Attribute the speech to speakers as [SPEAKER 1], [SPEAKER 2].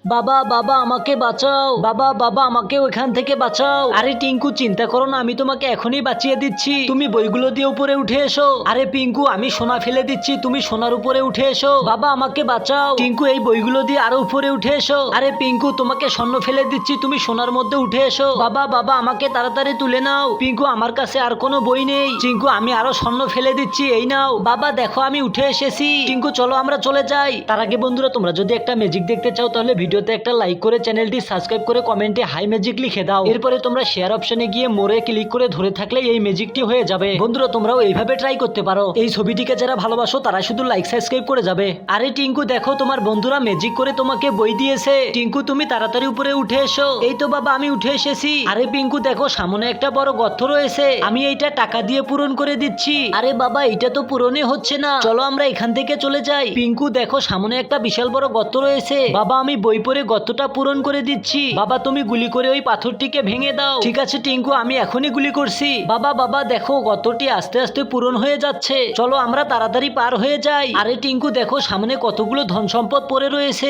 [SPEAKER 1] বাবা বাবা আমাকে বাঁচাও, বাবা বাবা আমাকে ওইখান থেকে বাঁচাও। আরে টিঙ্কু চিন্তা করো না, আমি তোমাকে এখনই বাঁচিয়ে দিচ্ছি, তুমি বইগুলো দিয়ে উপরে উঠে এসো। আরে পিঙ্কু আমি সোনা ফেলে দিচ্ছি, তুমি সোনার উপরে উঠে এসো। বাবা আমাকে বাঁচাও। টিঙ্কু এই বইগুলো দিয়ে আরো উপরে উঠে এসো। আরে পিঙ্কু তোমাকে স্বর্ণ ফেলে দিচ্ছি, তুমি সোনার মধ্যে উঠে এসো। বাবা বাবা আমাকে তাড়াতাড়ি তুলে নাও। পিঙ্কু আমার কাছে আর কোনো বই নেই। টিঙ্কু আমি আরো স্বর্ণ ফেলে দিচ্ছি, এই নাও। বাবা দেখো আমি উঠে এসেছি। টিঙ্কু চলো আমরা চলে যাই। তার আগে বন্ধুরা তোমরা যদি একটা ম্যাজিক দেখতে চাও তাহলে ভিডিওতে একটা লাইক করে চ্যানেলটি সাবস্ক্রাইব করে কমেন্টে হাই ম্যাজিক লিখে দাও। এরপরে তোমরা শেয়ার অপশনে গিয়ে মোরে ক্লিক করে ধরে থাকলে এই ম্যাজিকটি হয়ে যাবে। বন্ধুরা তোমরাও এইভাবে ট্রাই করতে পারো। এই ছবিটিকে যারা ভালোবাসো তারা শুধু লাইক সাবস্ক্রাইব করে যাবে। আরে টিঙ্কু দেখো তোমার বন্ধুরা ম্যাজিক করে তোমাকে বই দিয়েছে। টিঙ্কু তুমি তাড়াতাড়ি উপরে উঠে এসো। এই তো বাবা আমি উঠে এসেছি। আরে পিঙ্কু দেখো সামনে একটা বড় গর্ত রয়েছে, আমি এইটা টাকা দিয়ে পূরণ করে দিচ্ছি। আরে বাবা এটা তো পূরণই হচ্ছে না, চলো আমরা এখান থেকে চলে যাই। পিঙ্কু দেখো সামনে একটা বিশাল বড় গর্ত রয়েছে। বাবা আমি বই পড়ে গর্তটা পূরণ করে দিচ্ছি। বাবা তুমি গুলি করে ওই পাথরটিকে ভেঙে দাও। ঠিক আছে টিঙ্কু আমি এখনই গুলি করছি। বাবা বাবা দেখো গর্তটি আস্তে আস্তে পূরণ হয়ে যাচ্ছে, চলো আমরা তাড়াতাড়ি পার হয়ে যাই। আরে টিঙ্কু দেখো সামনে কতগুলো ধন সম্পদ পড়ে রয়েছে।